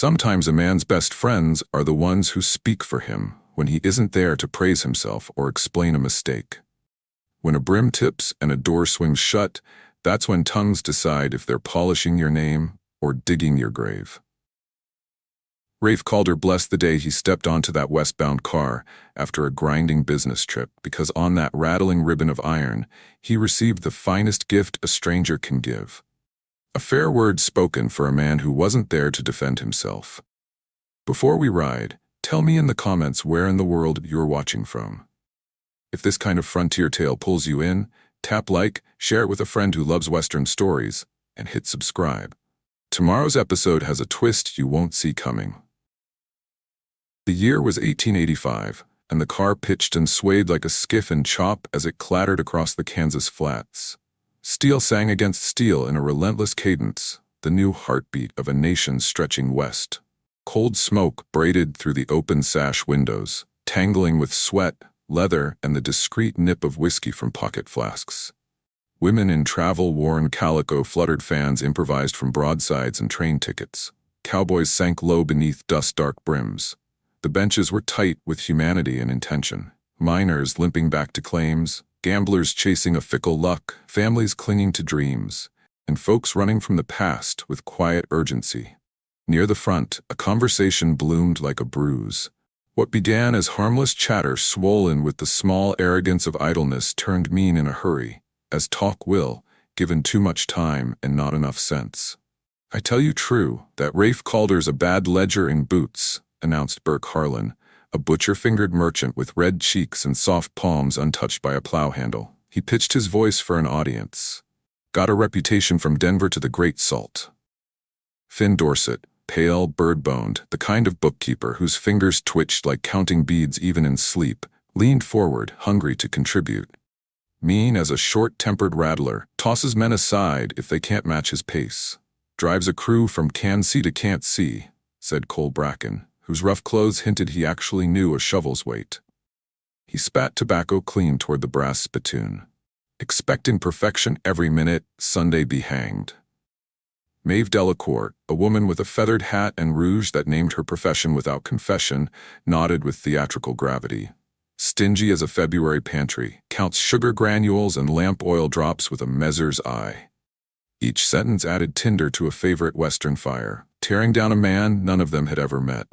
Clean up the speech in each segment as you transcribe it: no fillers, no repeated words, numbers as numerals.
Sometimes a man's best friends are the ones who speak for him when he isn't there to praise himself or explain a mistake. When a brim tips and a door swings shut, that's when tongues decide if they're polishing your name or digging your grave. Rafe Calder blessed the day he stepped onto that westbound car after a grinding business trip, because on that rattling ribbon of iron, he received the finest gift a stranger can give. A fair word spoken for a man who wasn't there to defend himself. Before we ride, tell me in the comments where in the world you're watching from. If this kind of frontier tale pulls you in, tap like, share it with a friend who loves Western stories, and hit subscribe. Tomorrow's episode has a twist you won't see coming. The year was 1885, and the car pitched and swayed like a skiff and chop as it clattered across the Kansas flats. Steel sang against steel in a relentless cadence, the new heartbeat of a nation stretching west. Cold smoke braided through the open sash windows, tangling with sweat, leather, and the discreet nip of whiskey from pocket flasks. Women in travel-worn calico fluttered fans improvised from broadsides and train tickets. Cowboys sank low beneath dust-dark brims. The benches were tight with humanity and intention. Miners limping back to claims, gamblers chasing a fickle luck, families clinging to dreams, and folks running from the past with quiet urgency. Near the front, a conversation bloomed like a bruise. What began as harmless chatter swollen with the small arrogance of idleness turned mean in a hurry, as talk will, given too much time and not enough sense. "I tell you true, that Rafe Calder's a bad ledger in boots," announced Burke Harlan, a butcher-fingered merchant with red cheeks and soft palms untouched by a plow handle. He pitched his voice for an audience. "Got a reputation from Denver to the Great Salt." Finn Dorset, pale, bird-boned, the kind of bookkeeper whose fingers twitched like counting beads even in sleep, leaned forward, hungry to contribute. Mean as a short-tempered rattler, tosses men aside if they can't match his pace. "Drives a crew from can see to can't see," said Cole Bracken, whose rough clothes hinted he actually knew a shovel's weight. He spat tobacco clean toward the brass spittoon. "Expecting perfection every minute, Sunday be hanged." Maeve Delacourt, a woman with a feathered hat and rouge that named her profession without confession, nodded with theatrical gravity. "Stingy as a February pantry, counts sugar granules and lamp oil drops with a Mezer's eye." Each sentence added tinder to a favorite Western fire, tearing down a man none of them had ever met.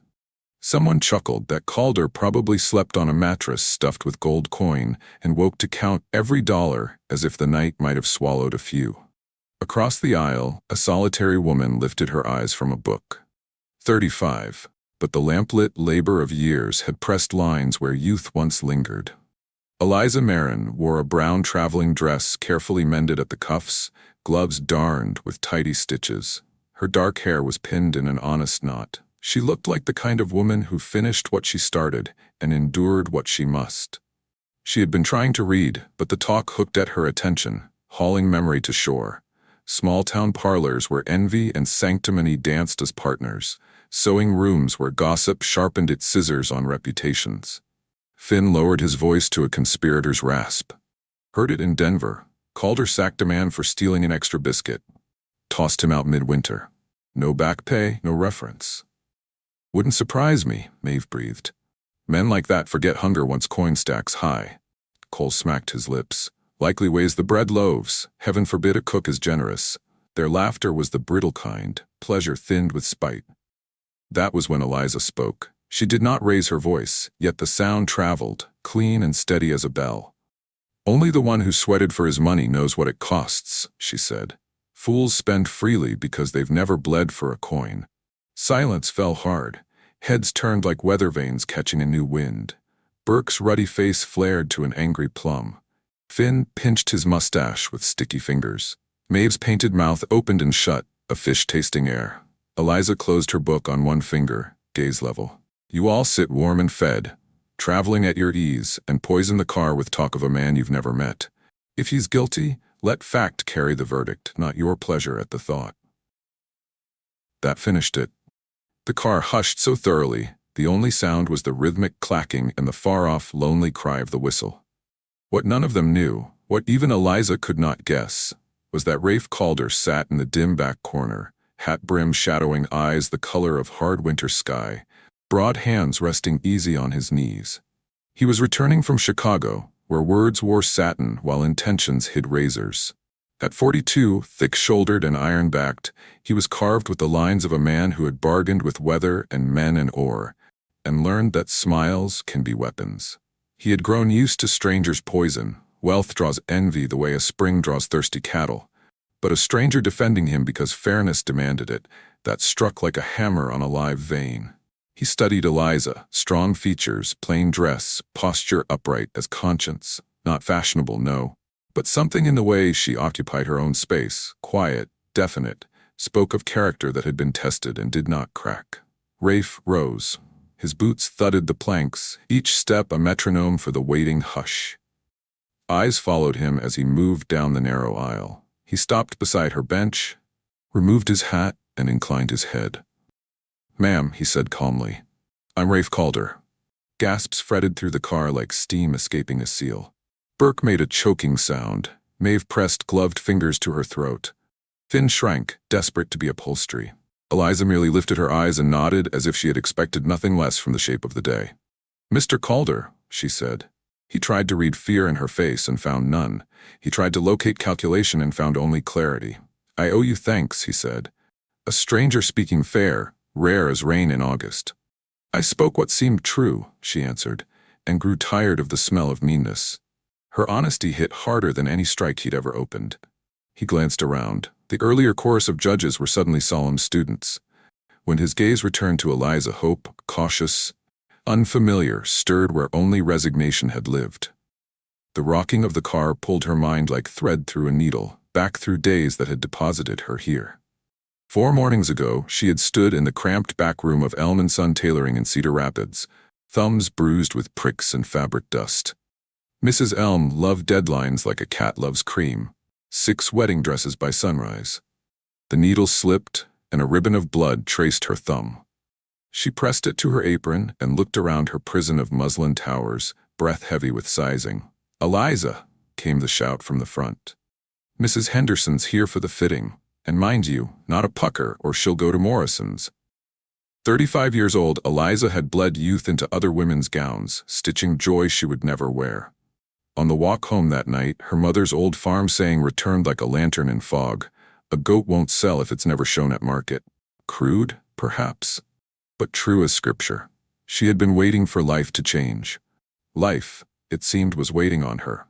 Someone chuckled that Calder probably slept on a mattress stuffed with gold coin and woke to count every dollar as if the night might have swallowed a few. Across the aisle, a solitary woman lifted her eyes from a book. 35, but the lamplit labor of years had pressed lines where youth once lingered. Eliza Marin wore a brown traveling dress carefully mended at the cuffs, gloves darned with tidy stitches. Her dark hair was pinned in an honest knot. She looked like the kind of woman who finished what she started and endured what she must. She had been trying to read, but the talk hooked at her attention, hauling memory to shore. Small-town parlors where envy and sanctimony danced as partners, sewing rooms where gossip sharpened its scissors on reputations. Finn lowered his voice to a conspirator's rasp. "Heard it in Denver. Calder sacked a man for stealing an extra biscuit. Tossed him out midwinter. No back pay, no reference." "Wouldn't surprise me," Maeve breathed. "Men like that forget hunger once coin stacks high." Cole smacked his lips. "Likely weighs the bread loaves. Heaven forbid a cook is generous." Their laughter was the brittle kind, pleasure thinned with spite. That was when Eliza spoke. She did not raise her voice, yet the sound traveled, clean and steady as a bell. "Only the one who sweated for his money knows what it costs," she said. "Fools spend freely because they've never bled for a coin." Silence fell hard. Heads turned like weather vanes catching a new wind. Burke's ruddy face flared to an angry plum. Finn pinched his mustache with sticky fingers. Maeve's painted mouth opened and shut, a fish-tasting air. Eliza closed her book on one finger, gaze level. "You all sit warm and fed, traveling at your ease, and poison the car with talk of a man you've never met. If he's guilty, let fact carry the verdict, not your pleasure at the thought." That finished it. The car hushed so thoroughly, the only sound was the rhythmic clacking and the far-off, lonely cry of the whistle. What none of them knew, what even Eliza could not guess, was that Rafe Calder sat in the dim back corner, hat brim shadowing eyes the color of hard winter sky, broad hands resting easy on his knees. He was returning from Chicago, where words wore satin while intentions hid razors. At 42, thick-shouldered and iron-backed, he was carved with the lines of a man who had bargained with weather and men and ore, and learned that smiles can be weapons. He had grown used to strangers' poison. Wealth draws envy the way a spring draws thirsty cattle. But a stranger defending him because fairness demanded it, that struck like a hammer on a live vein. He studied Eliza, strong features, plain dress, posture upright as conscience. Not fashionable, no. But something in the way she occupied her own space, quiet, definite, spoke of character that had been tested and did not crack. Rafe rose. His boots thudded the planks, each step a metronome for the waiting hush. Eyes followed him as he moved down the narrow aisle. He stopped beside her bench, removed his hat, and inclined his head. "Ma'am," he said calmly, "I'm Rafe Calder." Gasps fretted through the car like steam escaping a seal. Burke made a choking sound. Maeve pressed gloved fingers to her throat. Finn shrank, desperate to be upholstery. Eliza merely lifted her eyes and nodded as if she had expected nothing less from the shape of the day. "Mr. Calder," she said. He tried to read fear in her face and found none. He tried to locate calculation and found only clarity. "I owe you thanks," he said. A stranger speaking fair, rare as rain in August. "I spoke what seemed true," she answered, and grew tired of the smell of meanness. Her honesty hit harder than any strike he'd ever opened. He glanced around. The earlier chorus of judges were suddenly solemn students. When his gaze returned to Eliza, hope, cautious, unfamiliar, stirred where only resignation had lived. The rocking of the car pulled her mind like thread through a needle, back through days that had deposited her here. 4 mornings ago, she had stood in the cramped back room of Elm & Son Tailoring in Cedar Rapids, thumbs bruised with pricks and fabric dust. Mrs. Elm loved deadlines like a cat loves cream. 6 wedding dresses by sunrise. The needle slipped, and a ribbon of blood traced her thumb. She pressed it to her apron and looked around her prison of muslin towers, breath heavy with sizing. "Eliza!" came the shout from the front. "Mrs. Henderson's here for the fitting. And mind you, not a pucker or she'll go to Morrison's." 35 years old, Eliza had bled youth into other women's gowns, stitching joy she would never wear. On the walk home that night, her mother's old farm saying returned like a lantern in fog. A goat won't sell if it's never shown at market. Crude, perhaps, but true as scripture. She had been waiting for life to change. Life, it seemed, was waiting on her.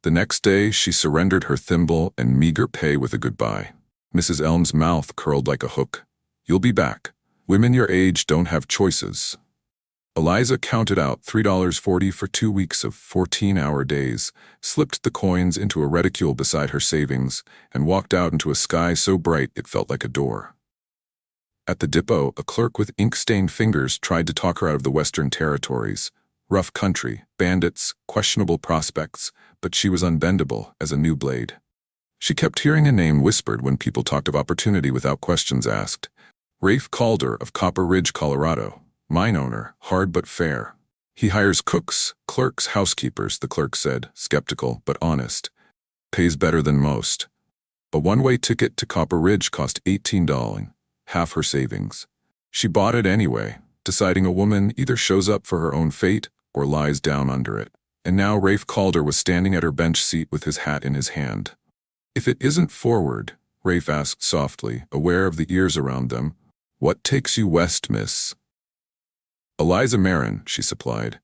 The next day, she surrendered her thimble and meager pay with a goodbye. Mrs. Elm's mouth curled like a hook. "You'll be back. Women your age don't have choices." Eliza counted out $3.40 for 2 weeks of 14-hour days, slipped the coins into a reticule beside her savings, and walked out into a sky so bright it felt like a door. At the depot, a clerk with ink-stained fingers tried to talk her out of the Western Territories. Rough country, bandits, questionable prospects, but she was unbendable as a new blade. She kept hearing a name whispered when people talked of opportunity without questions asked. Rafe Calder of Copper Ridge, Colorado. Mine owner, hard but fair. He hires cooks, clerks, housekeepers, the clerk said, skeptical but honest. Pays better than most. A one-way ticket to Copper Ridge cost $18, half her savings. She bought it anyway, deciding a woman either shows up for her own fate or lies down under it. And now Rafe Calder was standing at her bench seat with his hat in his hand. "If it isn't forward," Rafe asked softly, aware of the ears around them, "what takes you west, miss?" "Eliza Marin," she supplied.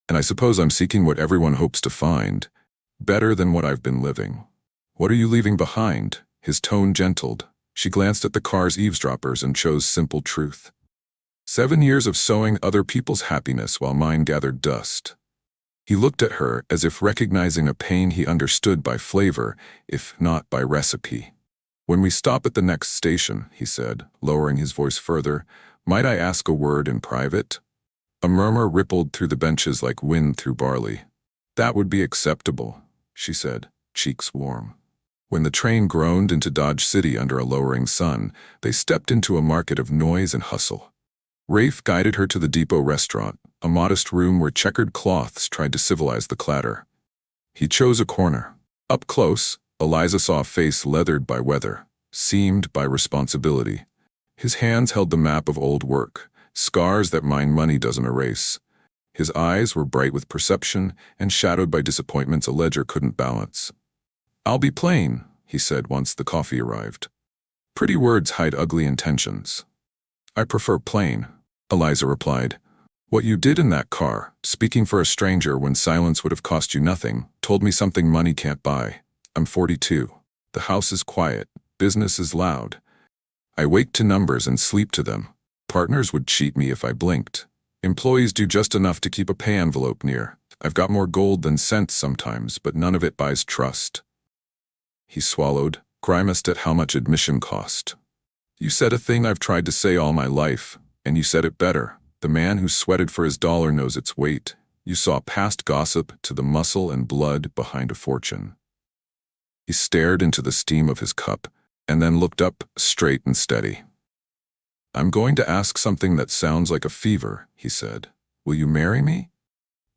"And I suppose I'm seeking what everyone hopes to find, better than what I've been living." "What are you leaving behind?" His tone gentled. She glanced at the car's eavesdroppers and chose simple truth. 7 years of sowing other people's happiness while mine gathered dust. He looked at her as if recognizing a pain he understood by flavor, if not by recipe. "When we stop at the next station," he said, lowering his voice further, "might I ask a word in private?" A murmur rippled through the benches like wind through barley. "That would be acceptable," she said, cheeks warm. When the train groaned into Dodge City under a lowering sun, they stepped into a market of noise and hustle. Rafe guided her to the depot restaurant, a modest room where checkered cloths tried to civilize the clatter. He chose a corner. Up close, Eliza saw a face leathered by weather. seamed by responsibility. His hands held the map of old work, scars that mine money doesn't erase. His eyes were bright with perception and shadowed by disappointments a ledger couldn't balance. "I'll be plain," he said once the coffee arrived. "Pretty words hide ugly intentions." "I prefer plain," Eliza replied. "What you did in that car, speaking for a stranger when silence would have cost you nothing, told me something money can't buy. I'm 42. The house is quiet. Business is loud. I wake to numbers and sleep to them. Partners would cheat me if I blinked. Employees do just enough to keep a pay envelope near. I've got more gold than sense sometimes, but none of it buys trust." He swallowed, grimaced at how much admission cost. "You said a thing I've tried to say all my life, and you said it better. The man who sweated for his dollar knows its weight. You saw past gossip to the muscle and blood behind a fortune." He stared into the steam of his cup, and then looked up, straight and steady. "I'm going to ask something that sounds like a fever," he said. "Will you marry me?"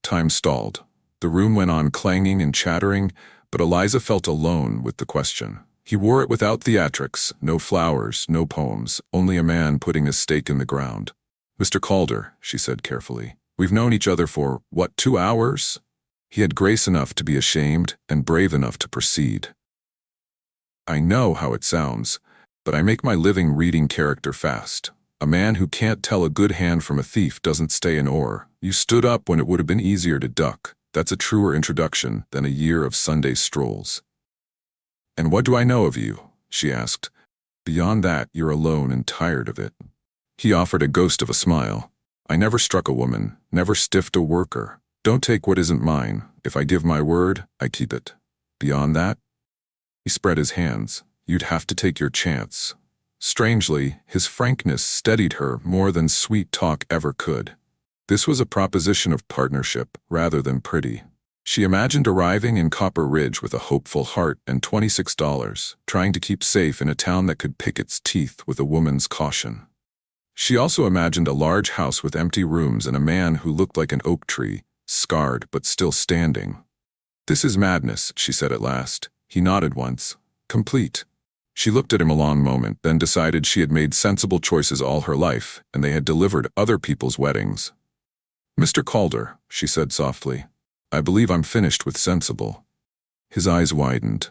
Time stalled. The room went on clanging and chattering, but Eliza felt alone with the question. He wore it without theatrics, no flowers, no poems, only a man putting his stake in the ground. "Mr. Calder," she said carefully, "we've known each other for, 2 hours?" He had grace enough to be ashamed and brave enough to proceed. "I know how it sounds, but I make my living reading character fast. A man who can't tell a good hand from a thief doesn't stay in ore. You stood up when it would have been easier to duck. That's a truer introduction than a year of Sunday strolls." "And what do I know of you?" she asked. "Beyond that, you're alone and tired of it." He offered a ghost of a smile. "I never struck a woman, never stiffed a worker. Don't take what isn't mine. If I give my word, I keep it. Beyond that?" He spread his hands. "You'd have to take your chance." Strangely, his frankness steadied her more than sweet talk ever could. This was a proposition of partnership rather than pretty. She imagined arriving in Copper Ridge with a hopeful heart and $26, trying to keep safe in a town that could pick its teeth with a woman's caution. She also imagined a large house with empty rooms and a man who looked like an oak tree, scarred but still standing. "This is madness," she said at last. He nodded once. "Complete." She looked at him a long moment, then decided she had made sensible choices all her life, and they had delivered other people's weddings. "Mr. Calder," she said softly, "I believe I'm finished with sensible." His eyes widened.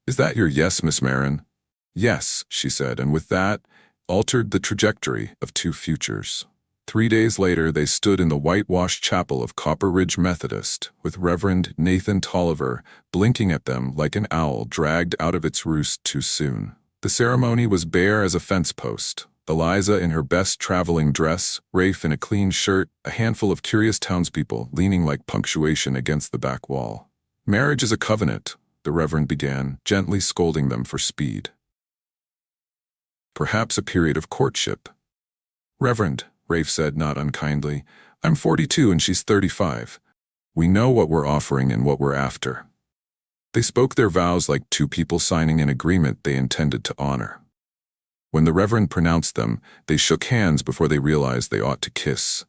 "Is that your yes, Miss Marin?" "Yes," she said, and with that, altered the trajectory of 2 futures. 3 days later, they stood in the whitewashed chapel of Copper Ridge Methodist, with Reverend Nathan Tolliver blinking at them like an owl dragged out of its roost too soon. The ceremony was bare as a fence post. Eliza in her best traveling dress, Rafe in a clean shirt, a handful of curious townspeople leaning like punctuation against the back wall. "Marriage is a covenant," the Reverend began, gently scolding them for speed. "Perhaps a period of courtship." "Reverend," Rafe said not unkindly, "I'm 42 and she's 35. We know what we're offering and what we're after." They spoke their vows like 2 people signing an agreement they intended to honor. When the Reverend pronounced them, they shook hands before they realized they ought to kiss.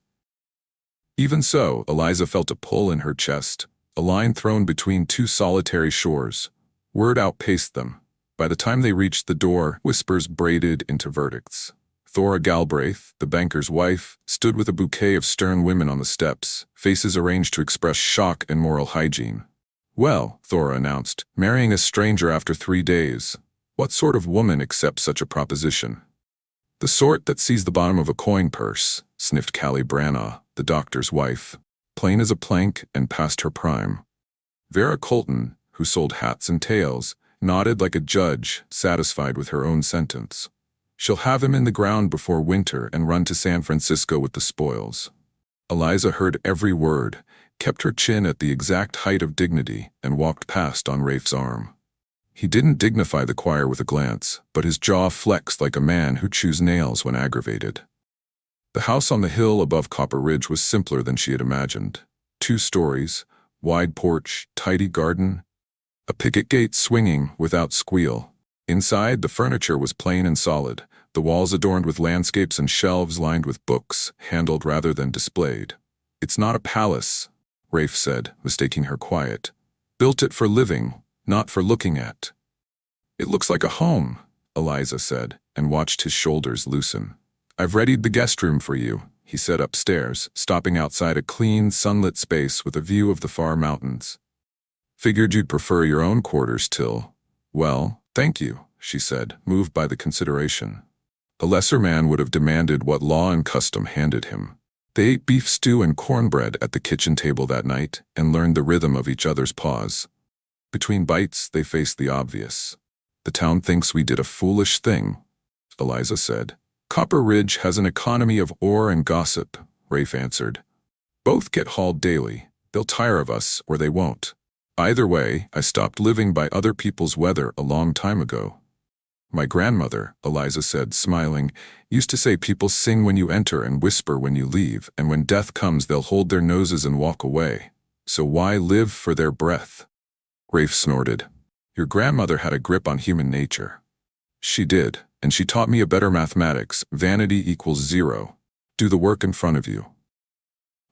Even so, Eliza felt a pull in her chest, a line thrown between 2 solitary shores. Word outpaced them. By the time they reached the door, whispers braided into verdicts. Thora Galbraith, the banker's wife, stood with a bouquet of stern women on the steps, faces arranged to express shock and moral hygiene. "Well," Thora announced, "marrying a stranger after 3 days. What sort of woman accepts such a proposition?" "The sort that sees the bottom of a coin purse," sniffed Callie Branagh, the doctor's wife. "Plain as a plank and past her prime." Vera Colton, who sold hats and tails, nodded like a judge, satisfied with her own sentence. "She'll have him in the ground before winter and run to San Francisco with the spoils." Eliza heard every word, kept her chin at the exact height of dignity, and walked past on Rafe's arm. He didn't dignify the choir with a glance, but his jaw flexed like a man who chews nails when aggravated. The house on the hill above Copper Ridge was simpler than she had imagined. 2 stories, wide porch, tidy garden, a picket gate swinging without squeal. Inside, the furniture was plain and solid, the walls adorned with landscapes and shelves lined with books, handled rather than displayed. "It's not a palace," Rafe said, mistaking her quiet. "Built it for living, not for looking at." "It looks like a home," Eliza said, and watched his shoulders loosen. "I've readied the guest room for you," he said upstairs, stopping outside a clean, sunlit space with a view of the far mountains. "Figured you'd prefer your own quarters till—" "Well, thank you," she said, moved by the consideration. A lesser man would have demanded what law and custom handed him. They ate beef stew and cornbread at the kitchen table that night and learned the rhythm of each other's pause. Between bites, they faced the obvious. "The town thinks we did a foolish thing," Eliza said. "Copper Ridge has an economy of ore and gossip," Rafe answered. "Both get hauled daily. They'll tire of us, or they won't. Either way, I stopped living by other people's weather a long time ago." "My grandmother," Eliza said, smiling, "used to say people sing when you enter and whisper when you leave, and when death comes they'll hold their noses and walk away. So why live for their breath?" Rafe snorted. "Your grandmother had a grip on human nature." "She did, and she taught me a better mathematics. Vanity equals 0. Do the work in front of you."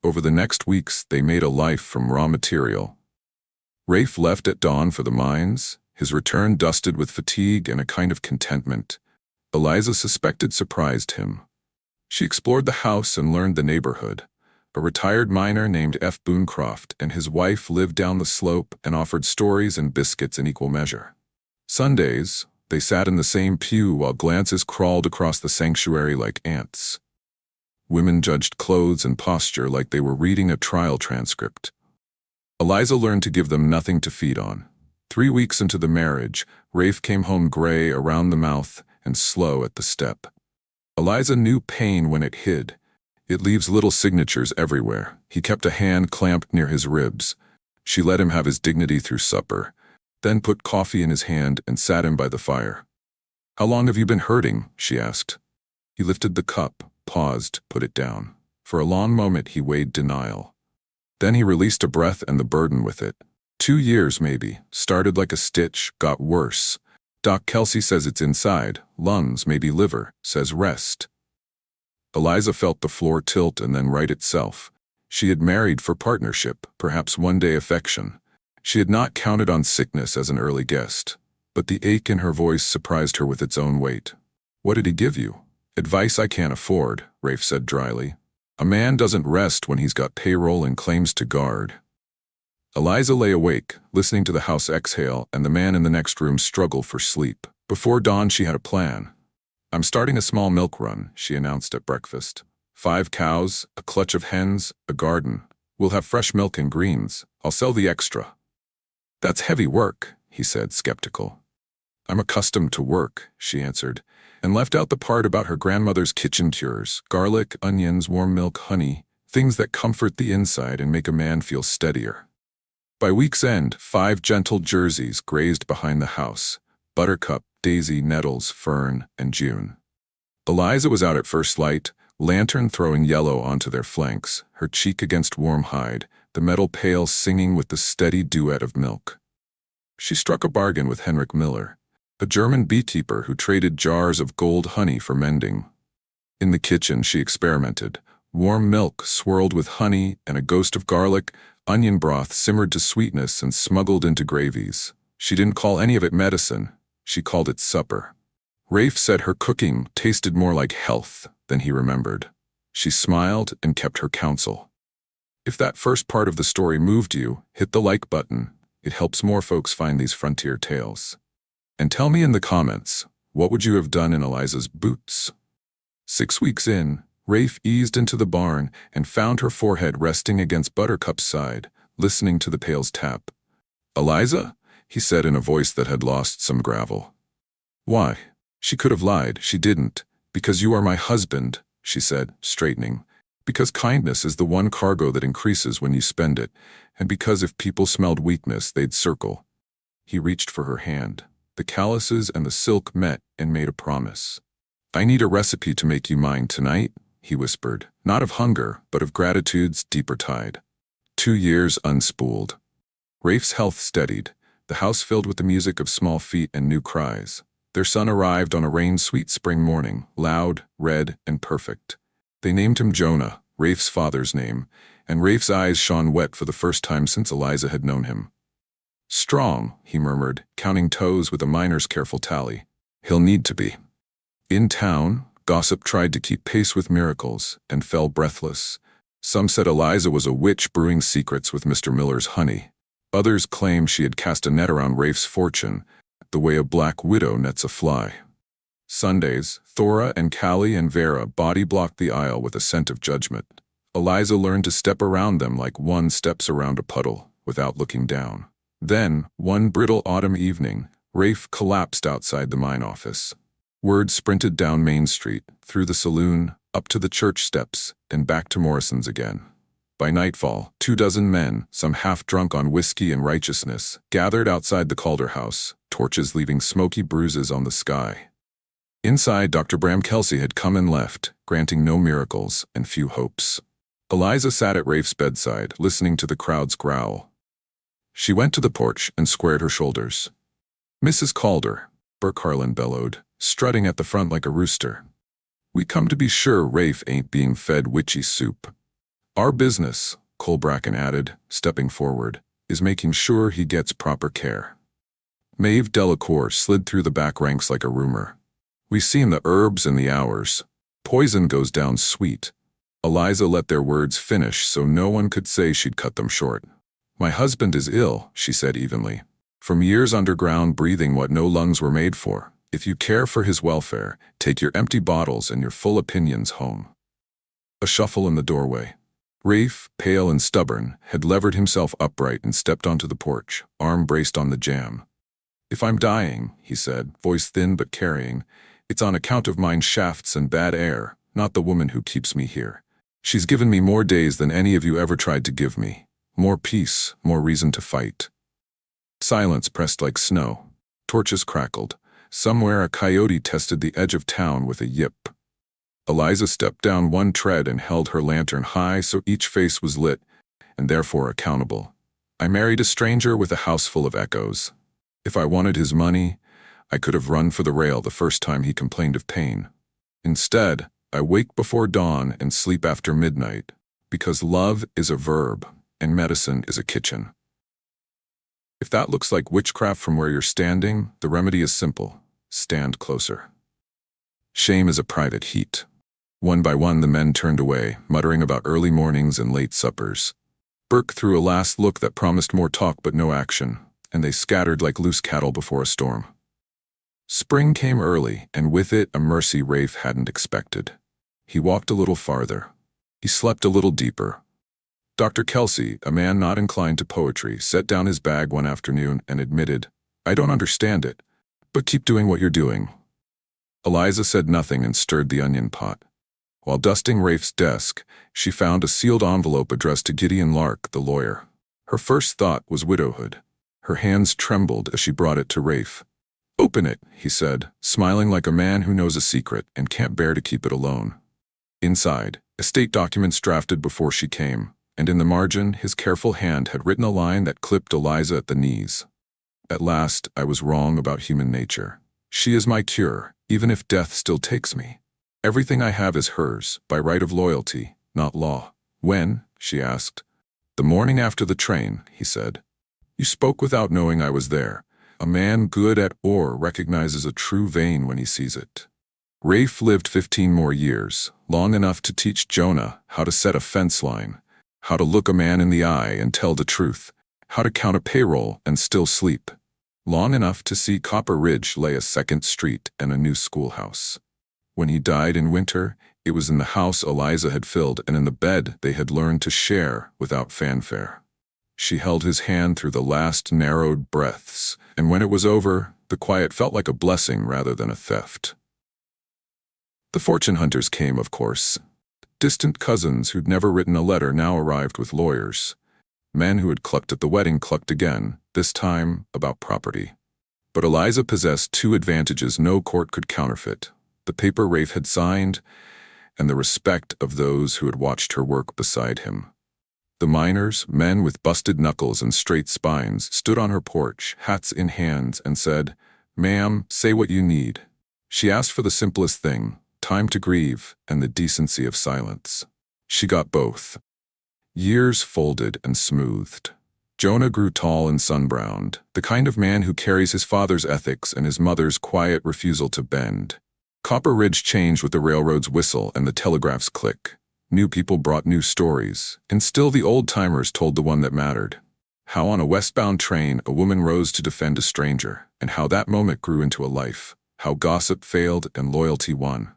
Over the next weeks, they made a life from raw material. Rafe left at dawn for the mines, his return dusted with fatigue and a kind of contentment. Eliza suspected surprised him. She explored the house and learned the neighborhood. A retired miner named F. Booncroft and his wife lived down the slope and offered stories and biscuits in equal measure. Sundays, they sat in the same pew while glances crawled across the sanctuary like ants. Women judged clothes and posture like they were reading a trial transcript. Eliza learned to give them nothing to feed on. 3 weeks into the marriage, Rafe came home gray around the mouth and slow at the step. Eliza knew pain when it hid. It leaves little signatures everywhere. He kept a hand clamped near his ribs. She let him have his dignity through supper, then put coffee in his hand and sat him by the fire. "How long have you been hurting?" she asked. He lifted the cup, paused, put it down. For a long moment he weighed denial. Then he released a breath and the burden with it. 2 years maybe, started like a stitch, got worse. Doc Kelsey says it's inside, lungs, maybe liver, says rest. Eliza felt the floor tilt and then right itself. She had married for partnership, perhaps one day affection. She had not counted on sickness as an early guest. But the ache in her voice surprised her with its own weight. "What did he give you?" "Advice I can't afford," Rafe said dryly. "A man doesn't rest when he's got payroll and claims to guard." Eliza lay awake, listening to the house exhale and the man in the next room struggle for sleep. Before dawn she had a plan. "I'm starting a small milk run," she announced at breakfast. 5 cows, a clutch of hens, a garden. We'll have fresh milk and greens. I'll sell the extra." "That's heavy work," he said, skeptical. "I'm accustomed to work," she answered, and left out the part about her grandmother's kitchen cures: garlic, onions, warm milk, honey, things that comfort the inside and make a man feel steadier. By week's end, 5 gentle jerseys grazed behind the house: Buttercup, Daisy, Nettles, Fern, and June. Eliza was out at first light, lantern throwing yellow onto their flanks, her cheek against warm hide, the metal pail singing with the steady duet of milk. She struck a bargain with Henrik Miller, a German beekeeper who traded jars of gold honey for mending. In the kitchen she experimented. Warm milk swirled with honey and a ghost of garlic, onion broth simmered to sweetness and smuggled into gravies. She didn't call any of it medicine. She called it supper. Rafe said her cooking tasted more like health than he remembered. She smiled and kept her counsel. If that first part of the story moved you, hit the like button. It helps more folks find these frontier tales. And tell me in the comments, what would you have done in Eliza's boots? 6 weeks in, Rafe eased into the barn and found her forehead resting against Buttercup's side, listening to the pail's tap. "Eliza?" he said in a voice that had lost some gravel. "Why?" She could have lied. She didn't. "Because you are my husband," she said, straightening. "Because kindness is the one cargo that increases when you spend it, and because if people smelled weakness, they'd circle." He reached for her hand. The calluses and the silk met and made a promise. "I need a recipe to make you mine tonight," he whispered, not of hunger, but of gratitude's deeper tide. 2 years unspooled. Rafe's health steadied, the house filled with the music of small feet and new cries. Their son arrived on a rain-sweet spring morning, loud, red, and perfect. They named him Jonah, Rafe's father's name, and Rafe's eyes shone wet for the first time since Eliza had known him. "Strong," he murmured, counting toes with a miner's careful tally. He'll need to be. In town, gossip tried to keep pace with miracles and fell breathless. Some said Eliza was a witch brewing secrets with Mr. Miller's honey. Others claimed she had cast a net around Rafe's fortune, the way a black widow nets a fly. Sundays, Thora and Callie and Vera body-blocked the aisle with a scent of judgment. Eliza learned to step around them like one steps around a puddle, without looking down. Then, one brittle autumn evening, Rafe collapsed outside the mine office. Word sprinted down Main Street, through the saloon, up to the church steps, and back to Morrison's again. By nightfall, 24 men, some half-drunk on whiskey and righteousness, gathered outside the Calder house, torches leaving smoky bruises on the sky. Inside, Dr. Bram Kelsey had come and left, granting no miracles and few hopes. Eliza sat at Rafe's bedside, listening to the crowd's growl. She went to the porch and squared her shoulders. "Mrs. Calder," Burke Harlan bellowed, strutting at the front like a rooster. "We come to be sure Rafe ain't being fed witchy soup. Our business," Cole Bracken added, stepping forward, "is making sure he gets proper care." Maeve Delacour slid through the back ranks like a rumor. "We seen the herbs and the hours. Poison goes down sweet." Eliza let their words finish so no one could say she'd cut them short. "My husband is ill," she said evenly. "From years underground breathing what no lungs were made for. If you care for his welfare, take your empty bottles and your full opinions home." A shuffle in the doorway. Rafe, pale and stubborn, had levered himself upright and stepped onto the porch, arm braced on the jamb. "If I'm dying," he said, voice thin but carrying, "it's on account of mine shafts and bad air, not the woman who keeps me here. She's given me more days than any of you ever tried to give me. More peace, more reason to fight." Silence pressed like snow. Torches crackled. Somewhere a coyote tested the edge of town with a yip. Eliza stepped down one tread and held her lantern high so each face was lit, and therefore accountable. "I married a stranger with a house full of echoes. If I wanted his money, I could have run for the rail the first time he complained of pain. Instead, I wake before dawn and sleep after midnight, because love is a verb, and medicine is a kitchen. If that looks like witchcraft from where you're standing, the remedy is simple. Stand closer." Shame is a private heat. One by one the men turned away, muttering about early mornings and late suppers. Burke threw a last look that promised more talk but no action, and they scattered like loose cattle before a storm. Spring came early, and with it a mercy Rafe hadn't expected. He walked a little farther. He slept a little deeper. Dr. Kelsey, a man not inclined to poetry, set down his bag one afternoon and admitted, "I don't understand it, but keep doing what you're doing." Eliza said nothing and stirred the onion pot. While dusting Rafe's desk, she found a sealed envelope addressed to Gideon Lark, the lawyer. Her first thought was widowhood. Her hands trembled as she brought it to Rafe. "Open it," he said, smiling like a man who knows a secret and can't bear to keep it alone. Inside, estate documents drafted before she came, and in the margin his careful hand had written a line that clipped Eliza at the knees. "At last, I was wrong about human nature. She is my cure, even if death still takes me. Everything I have is hers, by right of loyalty, not law." "When?" she asked. "The morning after the train," he said. "You spoke without knowing I was there. A man good at ore recognizes a true vein when he sees it." Rafe lived 15 more years, long enough to teach Jonah how to set a fence line, how to look a man in the eye and tell the truth, how to count a payroll and still sleep. Long enough to see Copper Ridge lay a second street and a new schoolhouse. When he died in winter, it was in the house Eliza had filled and in the bed they had learned to share without fanfare. She held his hand through the last narrowed breaths, and when it was over, the quiet felt like a blessing rather than a theft. The fortune hunters came, of course. Distant cousins who'd never written a letter now arrived with lawyers. Men who had clucked at the wedding clucked again, this time about property. But Eliza possessed two advantages no court could counterfeit: the paper Rafe had signed, and the respect of those who had watched her work beside him. The miners, men with busted knuckles and straight spines, stood on her porch, hats in hands, and said, "Ma'am, say what you need." She asked for the simplest thing: time to grieve and the decency of silence. She got both. Years folded and smoothed. Jonah grew tall and sun-browned, the kind of man who carries his father's ethics and his mother's quiet refusal to bend. Copper Ridge changed with the railroad's whistle and the telegraph's click. New people brought new stories, and still the old-timers told the one that mattered. How on a westbound train a woman rose to defend a stranger, and how that moment grew into a life. How gossip failed and loyalty won.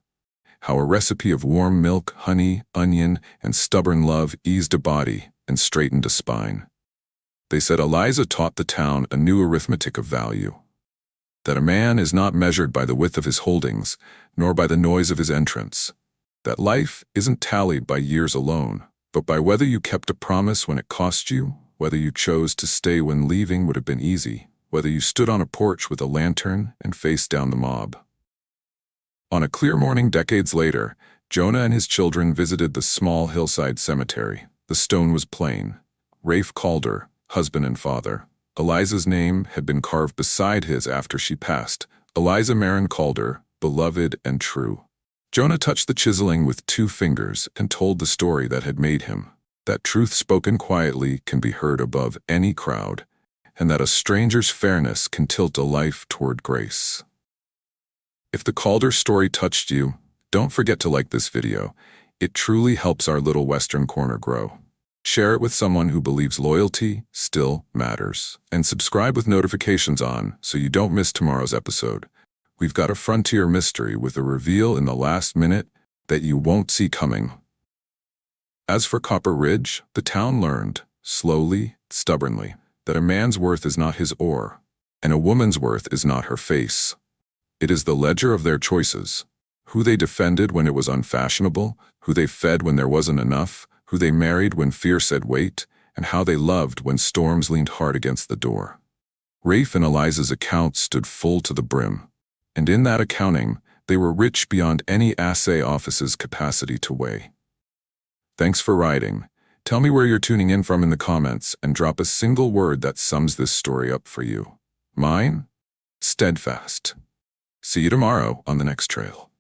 How a recipe of warm milk, honey, onion, and stubborn love eased a body and straightened a spine. They said Eliza taught the town a new arithmetic of value. That a man is not measured by the width of his holdings, nor by the noise of his entrance. That life isn't tallied by years alone, but by whether you kept a promise when it cost you, whether you chose to stay when leaving would have been easy, whether you stood on a porch with a lantern and faced down the mob. On a clear morning decades later, Jonah and his children visited the small hillside cemetery. The stone was plain. Rafe Calder, husband and father. Eliza's name had been carved beside his after she passed. Eliza Marin Calder, beloved and true. Jonah touched the chiseling with 2 fingers and told the story that had made him. That truth spoken quietly can be heard above any crowd, and that a stranger's fairness can tilt a life toward grace. If the Calder story touched you, don't forget to like this video. It truly helps our little Western corner grow. Share it with someone who believes loyalty still matters. And subscribe with notifications on so you don't miss tomorrow's episode. We've got a frontier mystery with a reveal in the last minute that you won't see coming. As for Copper Ridge, the town learned, slowly, stubbornly, that a man's worth is not his ore, and a woman's worth is not her face. It is the ledger of their choices. Who they defended when it was unfashionable, who they fed when there wasn't enough, who they married when fear said wait, and how they loved when storms leaned hard against the door. Rafe and Eliza's account stood full to the brim, and in that accounting, they were rich beyond any assay office's capacity to weigh. Thanks for riding. Tell me where you're tuning in from in the comments and drop a single word that sums this story up for you. Mine? Steadfast. See you tomorrow on the next trail.